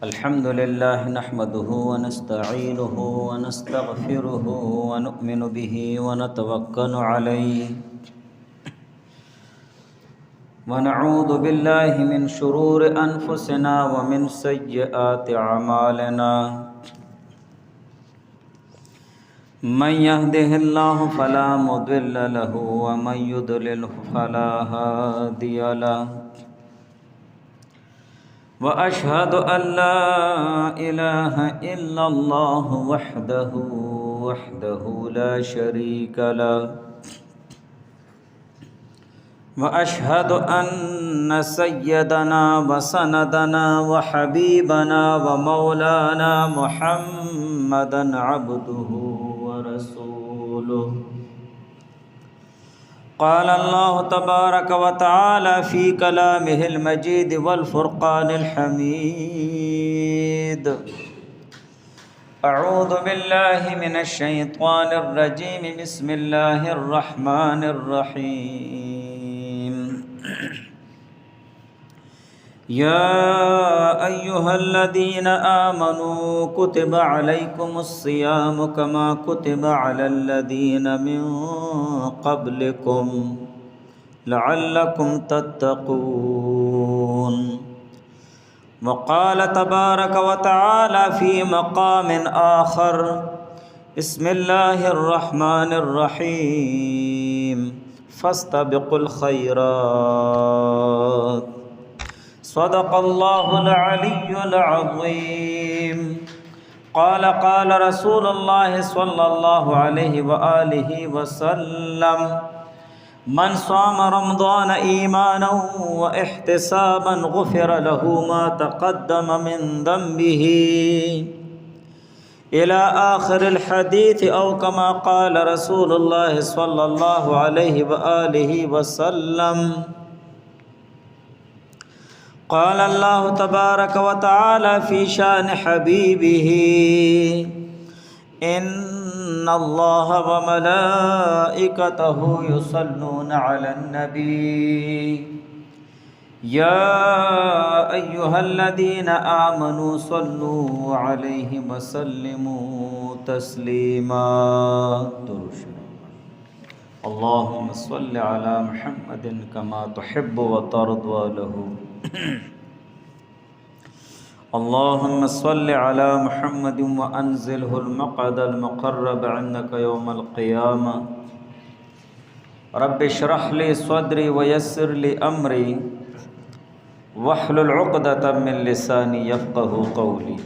الحمد لله نحمده ونستعينه ونستغفره ونؤمن به ونتوكل عليه ونعوذ بالله من شرور أنفسنا ومن سيئات أعمالنا من يهده الله فلا مضل له ومن يضلل فلا هادي له وأشهد أن لا إله إلا الله وحده لا شريك له وأشهد أن سيدنا وسندنا وحبيبنا ومولانا محمدا عبده ورسوله قال الله تبارك وتعالى في كلامه المجيد والفرقان الحميد أعوذ بالله من الشيطان الرجيم بسم الله الرحمن الرحيم يا أيها الذين آمنوا كتب عليكم الصيام كما كتب على الذين من قبلكم لعلكم تتقون وقال تبارك وتعالى في مقام آخر بسم الله الرحمن الرحيم فاستبقوا الخيرات صدق الله العلي العظيم قال رسول الله صلى الله عليه وآله وسلم من صام رمضان إيمانا واحتسابا غفر له ما تقدم من ذنبه إلى آخر الحديث أو كما قال رسول الله صلى الله عليه وآله وسلم قال الله تبارك وتعالى في شان حبيبه إن الله وملائكته يصلون على النبي يا أيها الذين آمنوا صلوا عليه وسلموا تسليما اللهم صل على محمد كما تحب وترضى له اللهم صل على محمد وأنزله المقعد المقرب عندك يوم القيامة رب اشرح لي صدري ويسر لي أمري واحلل عقدة من لساني يفقه قولي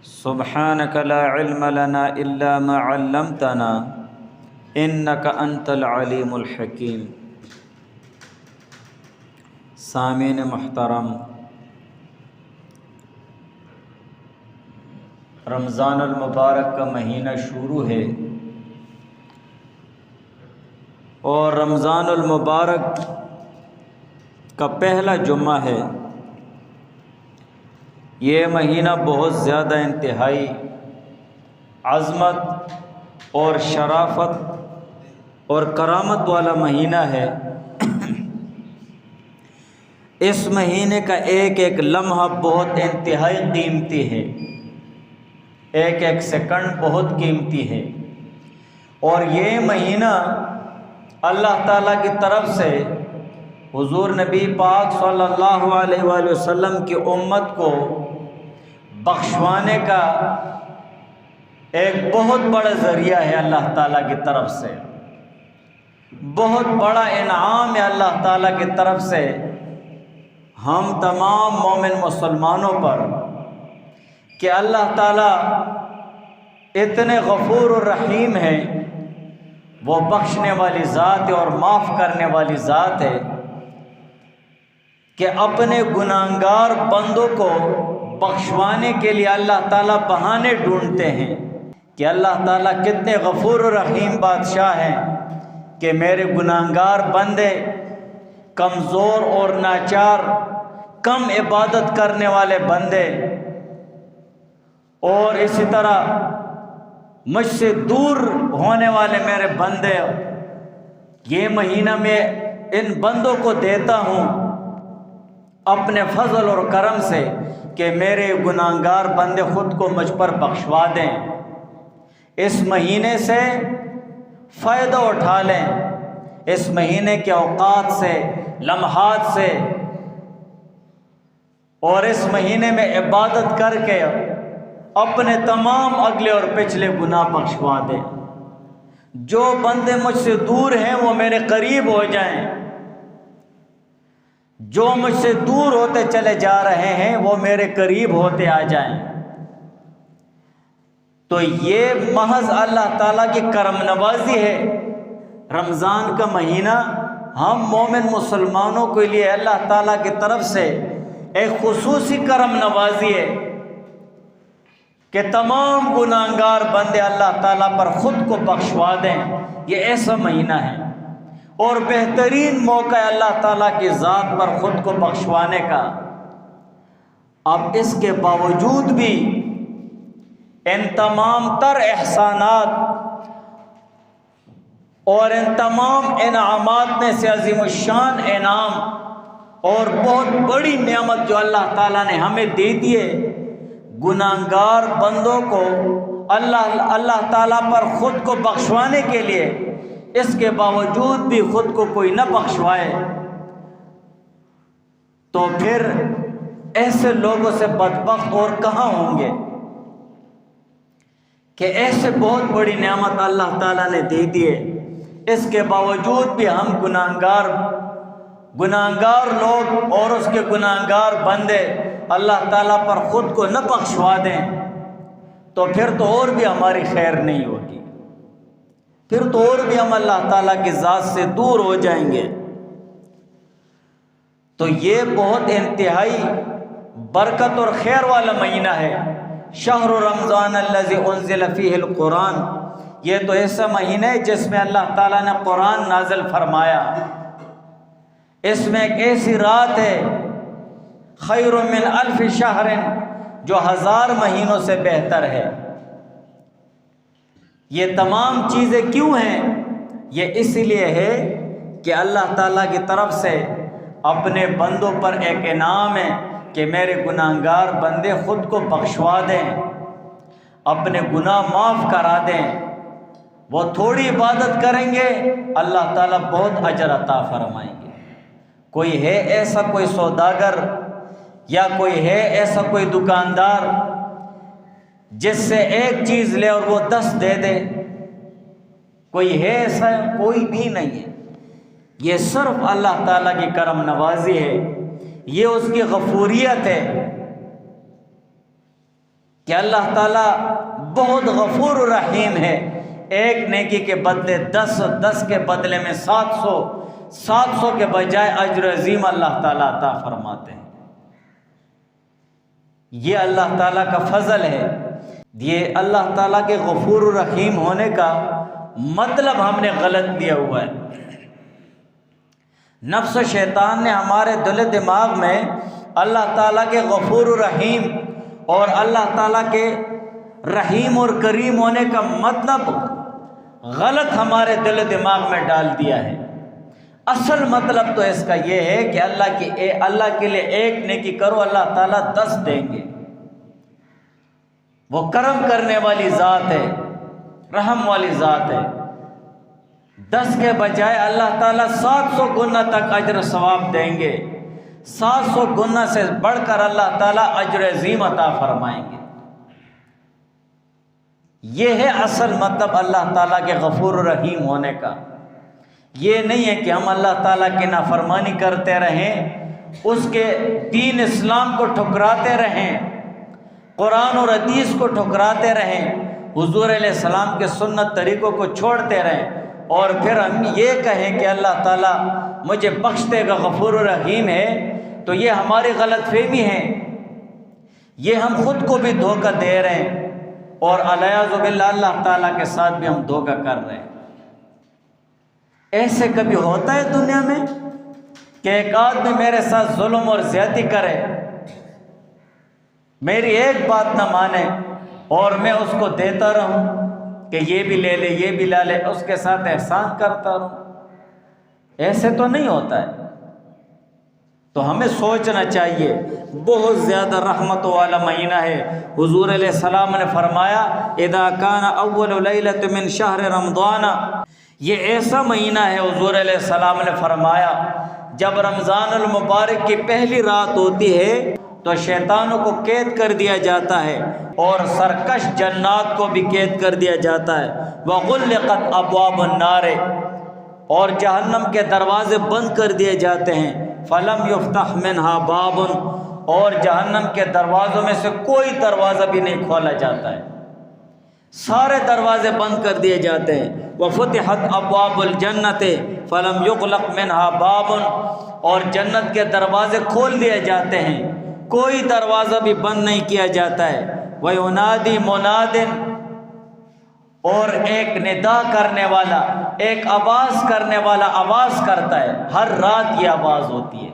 سبحانك لا علم لنا إلا ما علمتنا إنك أنت العليم الحكيم سامعین محترم، رمضان المبارک کا مہینہ شروع ہے اور رمضان المبارک کا پہلا جمعہ ہے۔ یہ مہینہ بہت زیادہ انتہائی عظمت اور شرافت اور کرامت والا مہینہ ہے۔ اس مہینے کا ایک ایک لمحہ بہت انتہائی قیمتی ہے، ایک ایک سیکنڈ بہت قیمتی ہے، اور یہ مہینہ اللہ تعالیٰ کی طرف سے حضور نبی پاک صلی اللہ علیہ وآلہ وسلم کی امت کو بخشوانے کا ایک بہت بڑا ذریعہ ہے۔ اللہ تعالیٰ کی طرف سے بہت بڑا انعام ہے اللہ تعالیٰ کی طرف سے ہم تمام مومن مسلمانوں پر کہ اللہ تعالیٰ اتنے غفور الرحیم ہے، وہ بخشنے والی ذات ہے اور معاف کرنے والی ذات ہے کہ اپنے گناہگار بندوں کو بخشوانے کے لیے اللہ تعالیٰ بہانے ڈھونڈتے ہیں کہ اللہ تعالیٰ کتنے غفور الرحیم بادشاہ ہیں کہ میرے گناہگار بندے، کمزور اور ناچار، کم عبادت کرنے والے بندے، اور اسی طرح مجھ سے دور ہونے والے میرے بندے، یہ مہینہ میں ان بندوں کو دیتا ہوں اپنے فضل اور کرم سے کہ میرے گناہگار بندے خود کو مجھ پر بخشوا دیں، اس مہینے سے فائدہ اٹھا لیں، اس مہینے کے اوقات سے، لمحات سے، اور اس مہینے میں عبادت کر کے اپنے تمام اگلے اور پچھلے گناہ بخشوا دے۔ جو بندے مجھ سے دور ہیں وہ میرے قریب ہو جائیں، جو مجھ سے دور ہوتے چلے جا رہے ہیں وہ میرے قریب ہوتے آ جائیں۔ تو یہ محض اللہ تعالیٰ کی کرم نوازی ہے۔ رمضان کا مہینہ ہم مومن مسلمانوں کے لیے اللہ تعالیٰ کی طرف سے ایک خصوصی کرم نوازی ہے کہ تمام گناہگار بندے اللہ تعالیٰ پر خود کو بخشوا دیں۔ یہ ایسا مہینہ ہے اور بہترین موقع ہے اللہ تعالیٰ کی ذات پر خود کو بخشوانے کا۔ اب اس کے باوجود بھی ان تمام تر احسانات اور ان تمام انعامات میں سے عظیم الشان انعام اور بہت بڑی نعمت جو اللہ تعالیٰ نے ہمیں دے دی ہے، گناہگار بندوں کو اللہ تعالیٰ پر خود کو بخشوانے کے لیے، اس کے باوجود بھی خود کو کوئی نہ بخشوائے تو پھر ایسے لوگوں سے بدبخت اور کہاں ہوں گے کہ ایسے بہت بڑی نعمت اللہ تعالیٰ نے دے دی ہے، اس کے باوجود بھی ہم گناہگار لوگ اور اس کے گناہگار بندے اللہ تعالیٰ پر خود کو نہ بخشوا دیں تو پھر تو اور بھی ہماری خیر نہیں ہوگی، پھر تو اور بھی ہم اللہ تعالیٰ کی ذات سے دور ہو جائیں گے۔ تو یہ بہت انتہائی برکت اور خیر والا مہینہ ہے۔ شہر رمضان الذی انزل فیہ القرآن، یہ تو ایسا مہینہ ہے جس میں اللہ تعالیٰ نے قرآن نازل فرمایا۔ اس میں ایک ایسی رات ہے خیر من الف شہر، جو 1000 مہینوں سے بہتر ہے۔ یہ تمام چیزیں کیوں ہیں؟ یہ اس لیے ہے کہ اللہ تعالیٰ کی طرف سے اپنے بندوں پر ایک انعام ہے کہ میرے گناہگار بندے خود کو بخشوا دیں، اپنے گناہ معاف کرا دیں۔ وہ تھوڑی عبادت کریں گے، اللہ تعالیٰ بہت اجر عطا فرمائیں گے۔ کوئی ہے ایسا کوئی سوداگر یا کوئی ہے ایسا کوئی دکاندار جس سے ایک چیز لے اور وہ 10 دے دے؟ کوئی ہے ایسا؟ کوئی بھی نہیں ہے۔ یہ صرف اللہ تعالیٰ کی کرم نوازی ہے، یہ اس کی غفوریت ہے کہ اللہ تعالیٰ بہت غفور و رحیم ہے۔ ایک نیکی کے بدلے 10، 10 کے بدلے میں 700، 700 کے بجائے اجر عظیم اللہ تعالیٰ عطا فرماتے ہیں۔ یہ اللہ تعالیٰ کا فضل ہے۔ یہ اللہ تعالیٰ کے غفور و رحیم ہونے کا مطلب ہم نے غلط لیا ہوا ہے۔ نفس و شیطان نے ہمارے دل و دماغ میں اللہ تعالیٰ کے غفور و رحیم اور اللہ تعالیٰ کے رحیم اور کریم ہونے کا مطلب غلط ہمارے دل و دماغ میں ڈال دیا ہے۔ اصل مطلب تو اس کا یہ ہے کہ اللہ کے لیے ایک نیکی کرو، اللہ تعالیٰ 10 دیں گے۔ وہ کرم کرنے والی ذات ہے، رحم والی ذات ہے۔ 10 کے بجائے اللہ تعالیٰ 700 گنا تک اجر ثواب دیں گے۔ 700 گنا سے بڑھ کر اللہ تعالیٰ اجر عظیم عطا فرمائیں گے۔ یہ ہے اصل مطلب اللہ تعالیٰ کے غفور و رحیم ہونے کا۔ یہ نہیں ہے کہ ہم اللہ تعالیٰ کی نافرمانی کرتے رہیں، اس کے دین اسلام کو ٹھکراتے رہیں، قرآن اور حدیث کو ٹھکراتے رہیں، حضور علیہ السلام کے سنت طریقوں کو چھوڑتے رہیں، اور پھر ہم یہ کہیں کہ اللہ تعالیٰ مجھے بخش دے گا، غفور و رحیم ہے، تو یہ ہماری غلط فہمی ہے۔ یہ ہم خود کو بھی دھوکہ دے رہے ہیں اور الیاذ باللہ اللہ تعالیٰ کے ساتھ بھی ہم دھوکہ کر رہے ہیں۔ ایسے کبھی ہوتا ہے دنیا میں کہ ایک آدمی میرے ساتھ ظلم اور زیادتی کرے، میری ایک بات نہ مانے اور میں اس کو دیتا رہوں کہ یہ بھی لے لے، یہ بھی لا لے، اس کے ساتھ احسان کرتا رہوں؟ ایسے تو نہیں ہوتا ہے۔ تو ہمیں سوچنا چاہیے، بہت زیادہ رحمت والا مہینہ ہے۔ حضور علیہ السلام نے فرمایا اذا کان اول لیلۃ من شہر رمضان، یہ ایسا مہینہ ہے، حضور علیہ السلام نے فرمایا جب رمضان المبارک کی پہلی رات ہوتی ہے تو شیطانوں کو قید کر دیا جاتا ہے اور سرکش جنات کو بھی قید کر دیا جاتا ہے۔ وغلقت ابواب النار، اور جہنم کے دروازے بند کر دیے جاتے ہیں۔ فلم یفتح منہا باب، اور جہنم کے دروازوں میں سے کوئی دروازہ بھی نہیں کھولا جاتا ہے، سارے دروازے بند کر دیے جاتے ہیں۔ وفتحت ابواب الجنت فلم یغلق منہا باب، اور جنت کے دروازے کھول دیے جاتے ہیں، کوئی دروازہ بھی بند نہیں کیا جاتا ہے۔ وینادی مناد، اور ایک ندا کرنے والا، ایک آواز کرنے والا آواز کرتا ہے۔ ہر رات یہ آواز ہوتی ہے،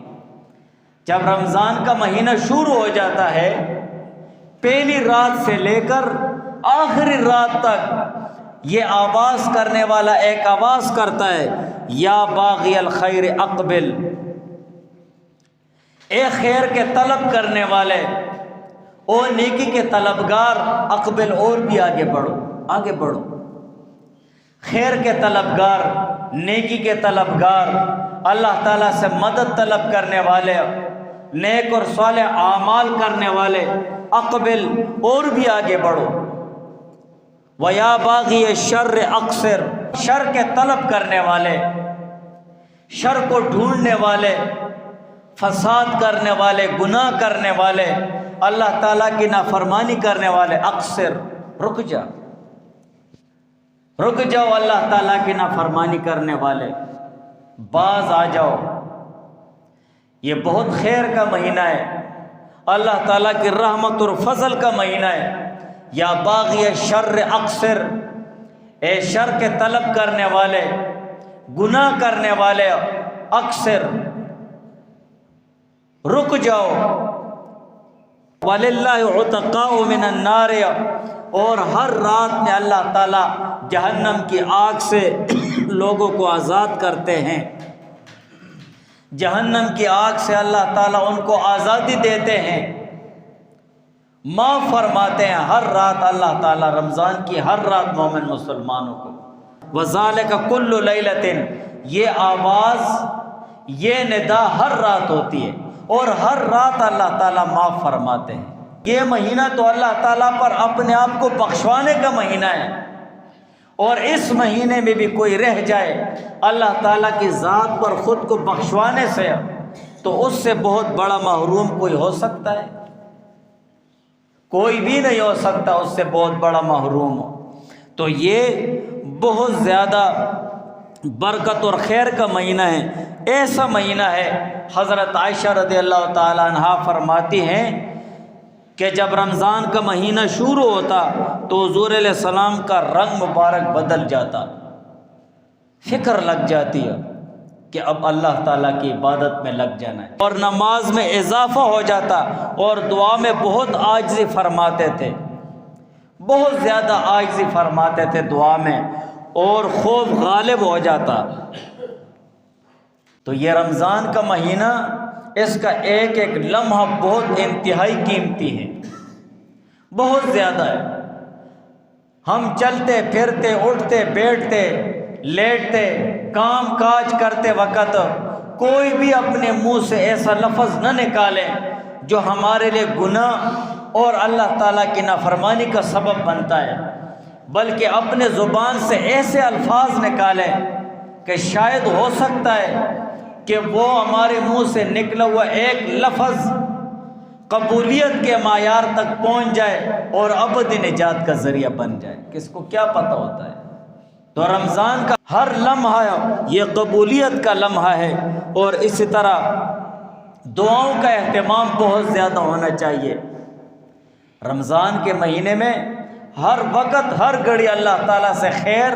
جب رمضان کا مہینہ شروع ہو جاتا ہے، پہلی رات سے لے کر آخری رات تک یہ آواز کرنے والا ایک آواز کرتا ہے، یا باغی الخیر اقبل، اے خیر کے طلب کرنے والے، او نیکی کے طلبگار، اقبل، اور بھی آگے بڑھو، آگے بڑھو۔ خیر کے طلبگار، نیکی کے طلبگار، اللہ تعالیٰ سے مدد طلب کرنے والے، نیک اور صالح اعمال کرنے والے، اقبل، اور بھی آگے بڑھو۔ وَيَا بَاغِيَ الشَّرِّ اقصر، شر کے طلب کرنے والے، شر کو ڈھونڈنے والے، فساد کرنے والے، گناہ کرنے والے، اللہ تعالیٰ کی نافرمانی کرنے والے، اقصر، رک جا، رک جاؤ، اللہ تعالیٰ کی نافرمانی کرنے والے، باز آ جاؤ۔ یہ بہت خیر کا مہینہ ہے، اللہ تعالیٰ کی رحمت اور فضل کا مہینہ ہے۔ یا باغی شر اقصر، اے شر کے طلب کرنے والے، گناہ کرنے والے، اقصر، رک جاؤ۔ وَلِلَّهِ عُتَقَاءُ مِنَ النَّارِ، اور ہر رات میں اللہ تعالیٰ جہنم کی آگ سے لوگوں کو آزاد کرتے ہیں، جہنم کی آگ سے اللہ تعالیٰ ان کو آزادی دیتے ہیں، معاف فرماتے ہیں ہر رات اللہ تعالیٰ، رمضان کی ہر رات مومن مسلمانوں کو۔ وَذَلِكَ كُلُّ لَيْلَةٍ، یہ آواز، یہ ندا ہر رات ہوتی ہے، اور ہر رات اللہ تعالیٰ معاف فرماتے ہیں۔ یہ مہینہ تو اللہ تعالیٰ پر اپنے آپ کو بخشوانے کا مہینہ ہے، اور اس مہینے میں بھی کوئی رہ جائے اللہ تعالیٰ کی ذات پر خود کو بخشوانے سے، تو اس سے بہت بڑا محروم کوئی ہو سکتا ہے؟ کوئی بھی نہیں ہو سکتا اس سے بہت بڑا محروم ہو۔ تو یہ بہت زیادہ برکت اور خیر کا مہینہ ہے، ایسا مہینہ ہے۔ حضرت عائشہ رضی اللہ تعالی عنہا فرماتی ہیں کہ جب رمضان کا مہینہ شروع ہوتا تو حضور علیہ السلام کا رنگ مبارک بدل جاتا، فکر لگ جاتی ہے کہ اب اللہ تعالیٰ کی عبادت میں لگ جانا ہے، اور نماز میں اضافہ ہو جاتا، اور دعا میں بہت عاجزی فرماتے تھے، بہت زیادہ عاجزی فرماتے تھے دعا میں، اور خوف غالب ہو جاتا۔ تو یہ رمضان کا مہینہ، اس کا ایک ایک لمحہ بہت انتہائی قیمتی ہے، بہت زیادہ ہے۔ ہم چلتے پھرتے، اٹھتے بیٹھتے، لیٹتے، کام کاج کرتے وقت کوئی بھی اپنے منہ سے ایسا لفظ نہ نکالے جو ہمارے لیے گناہ اور اللہ تعالیٰ کی نافرمانی کا سبب بنتا ہے، بلکہ اپنے زبان سے ایسے الفاظ نکالیں کہ شاید ہو سکتا ہے کہ وہ ہمارے منہ سے نکلا ہوا ایک لفظ قبولیت کے معیار تک پہنچ جائے اور ابدی نجات کا ذریعہ بن جائے، کس کو کیا پتہ ہوتا ہے۔ تو رمضان کا ہر لمحہ یہ قبولیت کا لمحہ ہے، اور اسی طرح دعاؤں کا اہتمام بہت زیادہ ہونا چاہیے۔ رمضان کے مہینے میں ہر وقت، ہر گھڑی اللہ تعالیٰ سے خیر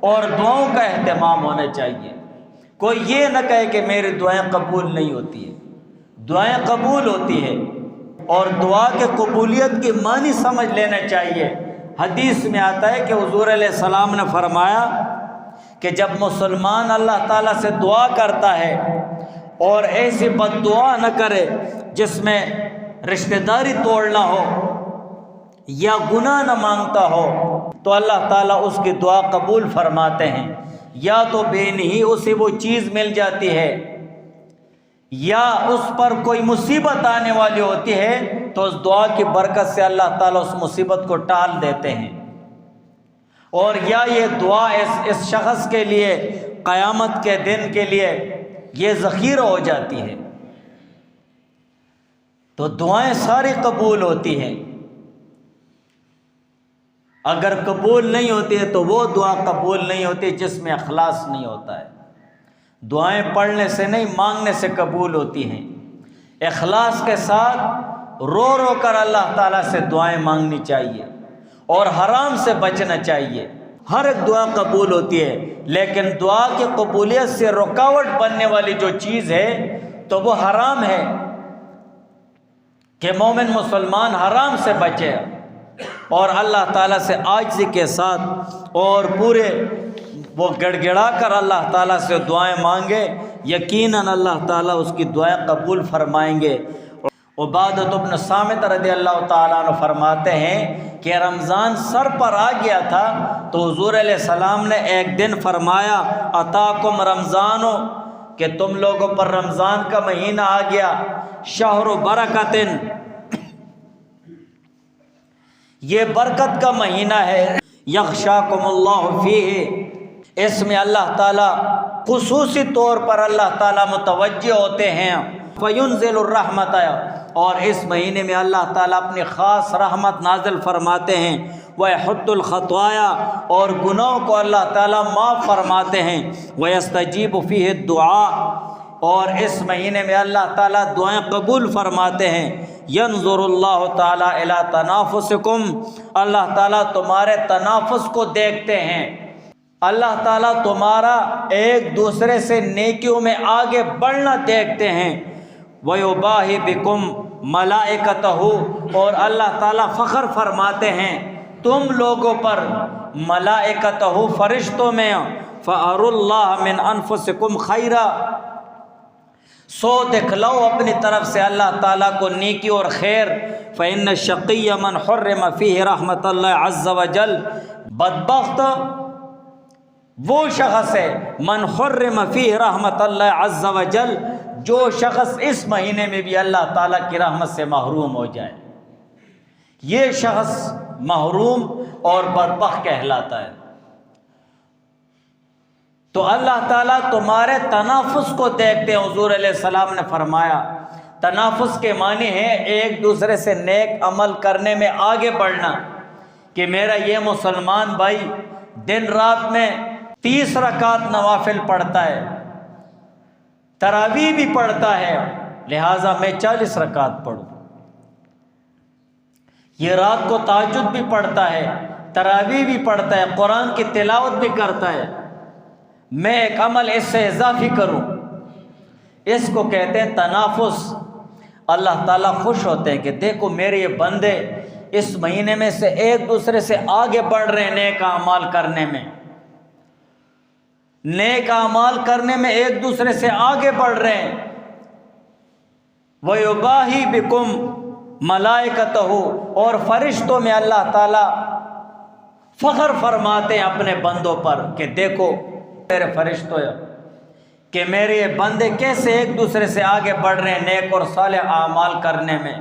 اور دعاؤں کا اہتمام ہونا چاہیے۔ کوئی یہ نہ کہے کہ میری دعائیں قبول نہیں ہوتی ہیں، دعائیں قبول ہوتی ہیں، اور دعا کے قبولیت کی معنی سمجھ لینا چاہیے۔ حدیث میں آتا ہے کہ حضور علیہ السلام نے فرمایا کہ جب مسلمان اللہ تعالیٰ سے دعا کرتا ہے اور ایسی بد دعا نہ کرے جس میں رشتہ داری توڑنا ہو یا گناہ نہ مانگتا ہو، تو اللہ تعالیٰ اس کی دعا قبول فرماتے ہیں۔ یا تو بے نہیں اسے وہ چیز مل جاتی ہے، یا اس پر کوئی مصیبت آنے والی ہوتی ہے تو اس دعا کی برکت سے اللہ تعالیٰ اس مصیبت کو ٹال دیتے ہیں، اور یا یہ دعا اس شخص کے لیے قیامت کے دن کے لیے یہ ذخیرہ ہو جاتی ہے۔ تو دعائیں ساری قبول ہوتی ہیں، اگر قبول نہیں ہوتی ہے تو وہ دعا قبول نہیں ہوتی جس میں اخلاص نہیں ہوتا ہے۔ دعائیں پڑھنے سے نہیں، مانگنے سے قبول ہوتی ہیں۔ اخلاص کے ساتھ رو رو کر اللہ تعالیٰ سے دعائیں مانگنی چاہیے اور حرام سے بچنا چاہیے۔ ہر ایک دعا قبول ہوتی ہے، لیکن دعا کی قبولیت سے رکاوٹ بننے والی جو چیز ہے تو وہ حرام ہے، کہ مومن مسلمان حرام سے بچے اور اللہ تعالیٰ سے عاجزی کے ساتھ اور پورے وہ گڑ گڑا کر اللہ تعالیٰ سے دعائیں مانگے، یقیناً اللہ تعالیٰ اس کی دعائیں قبول فرمائیں گے۔ عبادۃ بن صامت رضی اللہ تعالیٰ عنہ فرماتے ہیں کہ رمضان سر پر آ گیا تھا تو حضور علیہ السلام نے ایک دن فرمایا اتاکم رمضان، کہ تم لوگوں پر رمضان کا مہینہ آ گیا، شہر برکت، یہ برکت کا مہینہ ہے، یغشاکم اللہ فیہ، اس میں اللہ تعالیٰ خصوصی طور پر اللہ تعالیٰ متوجہ ہوتے ہیں، فینزل الرحمت، اور اس مہینے میں اللہ تعالیٰ اپنی خاص رحمت نازل فرماتے ہیں، ویحط الخطایا، اور گناہوں کو اللہ تعالیٰ معاف فرماتے ہیں، ویستجیب فیہ الدعاء، اور اس مہینے میں اللہ تعالیٰ دعائیں قبول فرماتے ہیں، ینظر اللہ تعالیٰ الی تنافسکم، اللہ تعالیٰ تمہارے تنافس کو دیکھتے ہیں، اللہ تعالیٰ تمہارا ایک دوسرے سے نیکیوں میں آگے بڑھنا دیکھتے ہیں، وَيُبَاهِ بِكُمْ مَلَائِكَتَهُ، اور اللہ تعالیٰ فخر فرماتے ہیں تم لوگوں پر ملائکتہ فرشتوں میں، فَأَرُوا اللَّهَ مِنْ أَنفُسِكُمْ خَيْرًا، سو دکھلاؤ اپنی طرف سے اللہ تعالیٰ کو نیکی اور خیر، فَإِنَّ الشَّقِيَّ مَنْ حُرِّمَ فِيهِ رَحْمَةَ اللَّهِ عَزَّ وَجَلَّ، بدبخت وہ شخص ہے من حرم فیہ رحمت اللہ عز وجل، جو شخص اس مہینے میں بھی اللہ تعالیٰ کی رحمت سے محروم ہو جائے، یہ شخص محروم اور بدبخت کہلاتا ہے۔ تو اللہ تعالیٰ تمہارے تنافس کو دیکھتے ہیں۔ حضور علیہ السلام نے فرمایا تنافس کے معنی ہے ایک دوسرے سے نیک عمل کرنے میں آگے بڑھنا، کہ میرا یہ مسلمان بھائی دن رات میں 30 رکعت نوافل پڑھتا ہے، تراویح بھی پڑھتا ہے، لہٰذا میں 40 رکعت پڑھوں، یہ رات کو تہجد بھی پڑھتا ہے، تراویح بھی پڑھتا ہے، قرآن کی تلاوت بھی کرتا ہے، میں ایک عمل اس سے اضافی کروں، اس کو کہتے ہیں تنافس۔ اللہ تعالیٰ خوش ہوتے ہیں کہ دیکھو میرے یہ بندے اس مہینے میں سے ایک دوسرے سے آگے بڑھ رہے ہیں، نیک اعمال کرنے میں، نیک اعمال کرنے میں ایک دوسرے سے آگے بڑھ رہے ہیں۔ وَيُبَاهِ بِكُمْ مَلَائِكَتَهُ، اور فرشتوں میں اللہ تعالیٰ فخر فرماتے ہیں اپنے بندوں پر کہ دیکھو میرے فرشتوں کہ میرے یہ بندے کیسے ایک دوسرے سے آگے بڑھ رہے ہیں نیک اور صالح اعمال کرنے میں،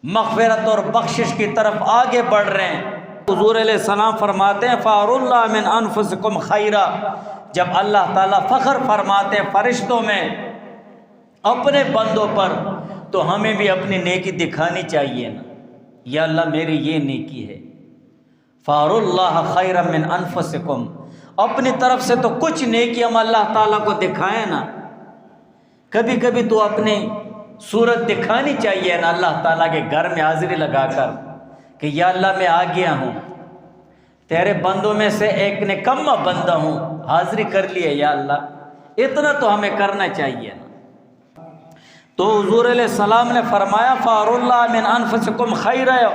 مغفرت اور بخشش کی طرف آگے بڑھ رہے ہیں۔ حضور علیہ السلام فرماتے ہیں فَأَرُوا اللَّهَ مِنْ أَنفُسِكُمْ خَيْرًا، جب اللہ تعالیٰ فخر فرماتے ہیں فرشتوں میں اپنے بندوں پر، تو ہمیں بھی اپنی نیکی دکھانی چاہیے نا، یا اللہ میری یہ نیکی ہے۔ فَأَرُوا اللَّهَ خَيْرًا مِنْ أَنفُسِكُمْ، اپنی طرف سے تو کچھ نیکی ہم اللہ تعالیٰ کو دکھائیں نا، کبھی کبھی تو اپنی صورت دکھانی چاہیے نا اللہ تعالیٰ کے گھر میں حاضری لگا کر کہ یا اللہ میں آ گیا ہوں، تیرے بندوں میں سے ایک نکما بندہ ہوں، حاضری کر لیے یا اللہ، اتنا تو ہمیں کرنا چاہیے نا۔ تو حضور علیہ السلام نے فرمایا فَأَرُوا اللَّهَ مِنْ أَنفُسِكُمْ خَيْرًا،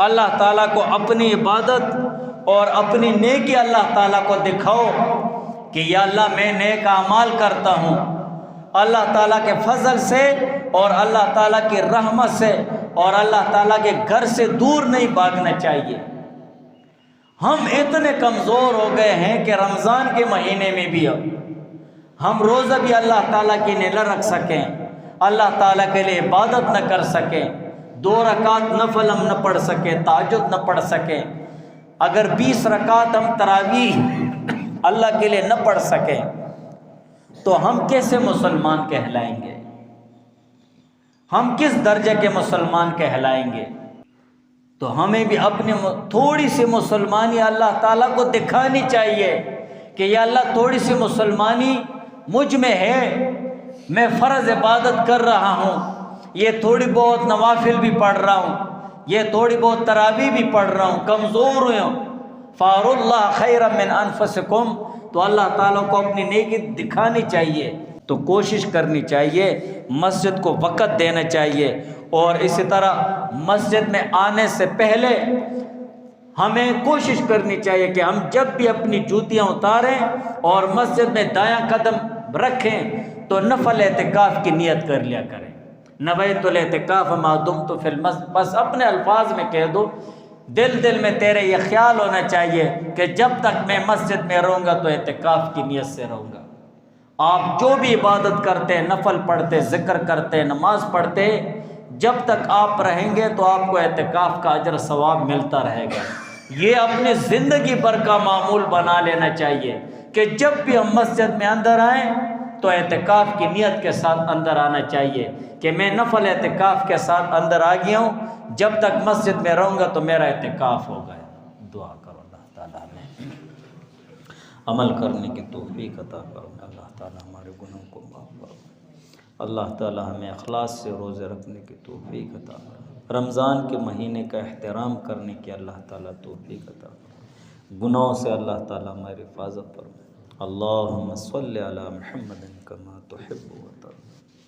اللہ تعالیٰ کو اپنی عبادت اور اپنی نیکی اللہ تعالیٰ کو دکھاؤ کہ یا اللہ میں نیک اعمال کرتا ہوں، اللہ تعالیٰ کے فضل سے اور اللہ تعالیٰ کی رحمت سے اور اللہ تعالیٰ کے گھر سے دور نہیں بھاگنا چاہیے۔ ہم اتنے کمزور ہو گئے ہیں کہ رمضان کے مہینے میں بھی ہم روزہ بھی اللہ تعالیٰ کے لیے نہ رکھ سکیں، اللہ تعالیٰ کے لیے عبادت نہ کر سکیں، 2 رکعت نفل ہم نہ پڑھ سکیں، تہجد نہ پڑھ سکیں، اگر 20 رکعت ہم تراویح اللہ کے لیے نہ پڑھ سکیں تو ہم کیسے مسلمان کہلائیں گے؟ ہم کس درجے کے مسلمان کہلائیں گے؟ تو ہمیں بھی اپنی تھوڑی سی مسلمانی اللہ تعالیٰ کو دکھانی چاہیے کہ یا اللہ تھوڑی سی مسلمانی مجھ میں ہے، میں فرض عبادت کر رہا ہوں، یہ تھوڑی بہت نوافل بھی پڑھ رہا ہوں، یہ تھوڑی بہت تراویح بھی پڑھ رہا ہوں، کمزور ہوں، فار اللہ خیر من انفسکم، تو اللہ تعالیٰ کو اپنی نیکی دکھانی چاہیے، تو کوشش کرنی چاہیے، مسجد کو وقت دینا چاہیے، اور اسی طرح مسجد میں آنے سے پہلے ہمیں کوشش کرنی چاہیے کہ ہم جب بھی اپنی جوتیاں اتاریں اور مسجد میں دایاں قدم رکھیں تو نفل اعتکاف کی نیت کر لیا کریں، نویت الاعتکاف ما دمت فی المسجد، بس اپنے الفاظ میں کہہ دو، دل میں تیرے یہ خیال ہونا چاہیے کہ جب تک میں مسجد میں رہوں گا تو اعتکاف کی نیت سے رہوں گا۔ آپ جو بھی عبادت کرتے، نفل پڑھتے، ذکر کرتے، نماز پڑھتے، جب تک آپ رہیں گے تو آپ کو اعتکاف کا اجر ثواب ملتا رہے گا۔ یہ اپنی زندگی بھر کا معمول بنا لینا چاہیے کہ جب بھی ہم مسجد میں اندر آئیں تو اعتکاف کی نیت کے ساتھ اندر آنا چاہیے کہ میں نفل اعتکاف کے ساتھ اندر آ گیا ہوں، جب تک مسجد میں رہوں گا تو میرا اعتکاف ہو گیا۔ دعا کرو اللہ تعالیٰ ہمیں عمل کرنے کی توفیق عطا کرو، اللہ تعالیٰ ہمارے گناہوں کو معاف کرو، اللہ تعالیٰ ہمیں اخلاص سے روزے رکھنے کی توفیق عطا کرو، رمضان کے مہینے کا احترام کرنے کی اللہ تعالیٰ توفیق عطا کرو، گناہوں سے اللہ تعالیٰ ہماری حفاظت فرمائے۔ اللہم صلی علی محمد کما تحب و ترضی۔